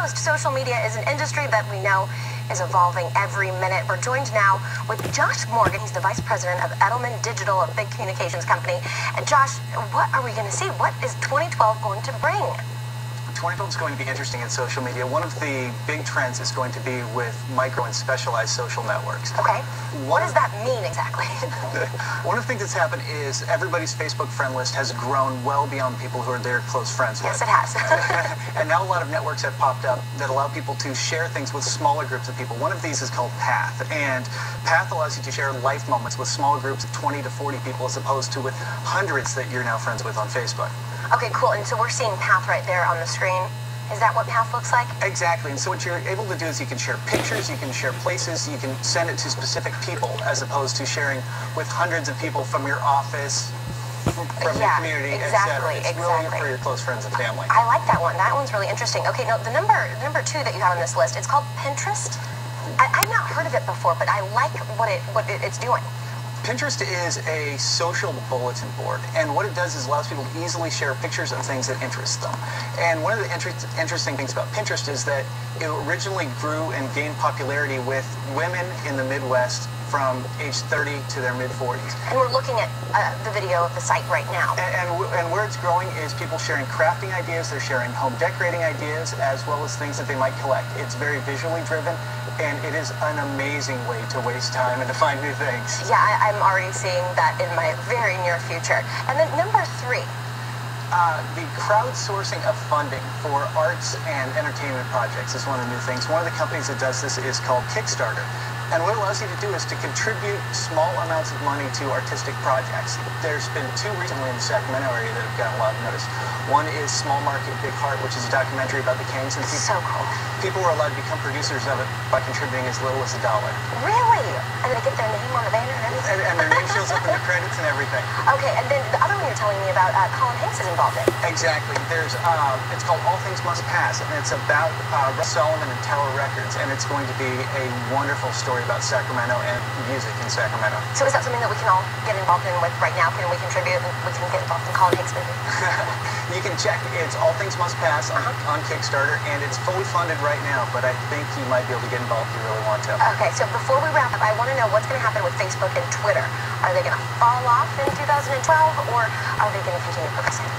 host. Social media is an industry that we know is evolving every minute. We're joined now with Josh Morgan. He's the vice president of Edelman Digital, a big communications company. And Josh, what are we going to see? What is 2012 going to bring? 2012 is going to be interesting in social media. One of the big trends is going to be with micro and specialized social networks. Okay. What does that mean exactly? One of the things that's happened is everybody's Facebook friend list has grown well beyond people who are their close friends with. Yes, it has. And now a lot of networks have popped up that allow people to share things with smaller groups of people. One of these is called Path. And Path allows you to share life moments with small groups of 20 to 40 people as opposed to with hundreds that you're now friends with on Facebook. Okay, cool. And so we're seeing Path right there on the screen. Is that what Path looks like? Exactly. And so what you're able to do is you can share pictures, you can share places, you can send it to specific people as opposed to sharing with hundreds of people from your office, from your community, exactly, etc. It's really for your close friends and family. I like that one. That one's really interesting. Okay, now the number two that you have on this list, it's called Pinterest. I've not heard of it before, but I like what it's doing. Pinterest is a social bulletin board, and what it does is allows people to easily share pictures of things that interest them. And one of the interesting things about Pinterest is that it originally grew and gained popularity with women in the Midwest from age 30 to their mid-40s. And we're looking at the video of the site right now. And where it's growing is people sharing crafting ideas, they're sharing home decorating ideas, as well as things that they might collect. It's very visually driven, and it is an amazing way to waste time and to find new things. Yeah, I'm already seeing that in my very near future. And then number three. The crowdsourcing of funding for arts and entertainment projects is one of the new things. One of the companies that does this is called Kickstarter. And what it allows you to do is to contribute small amounts of money to artistic projects. There's been two recently in the Sacramento area that have gotten a lot of notice. One is Small Market, Big Heart, which is a documentary about the Kings. And so cool. People were allowed to become producers of it by contributing as little as $1. Really? And they get their name on the banner and everything? And their name shows up in the credits and everything. Okay, and then the other one you're telling me about, Colin Hanks is involved in. Exactly. There's, it's called All Things Must Pass, and it's about Solomon and Tower Records, and it's going to be a wonderful story about Sacramento and music in Sacramento. So is that something that we can all get involved in with right now? Can we contribute and we can get involved in Colin Hanks' movie? You can check. It's All Things Must Pass on Kickstarter, and it's fully funded right now, but I think you might be able to get involved if you really want to. Okay, so before we wrap up, I want to know what's going to happen with Facebook and Twitter. Are they going to fall off in 2012, or are they going to continue progressing?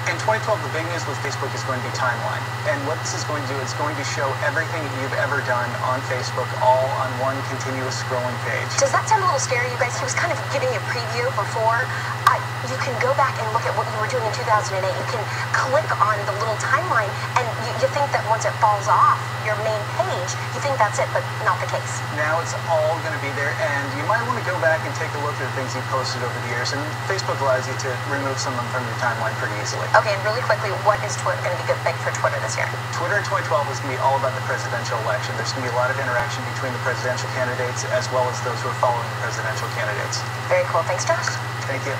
In 2012, the big news with Facebook is going to be timeline. And what this is going to do, it's going to show everything that you've ever done on Facebook all on one continuous scrolling page. Does that sound a little scary, you guys? He was kind of giving a preview before. You can go back and look at what you were doing in 2008. You can click on the little timeline, and you think that once it falls off your main page, you think that's it, but not the case. Now it's all going to be there, and you might want to go back and take a look at the things you posted over the years, and Facebook allows you to remove some of them from your timeline pretty easily. Okay, and really quickly, what is Twitter going to be big for Twitter this year? Twitter in 2012 is going to be all about the presidential election. There's going to be a lot of interaction between the presidential candidates as well as those who are following the presidential candidates. Very cool. Thanks, Josh. Thank you.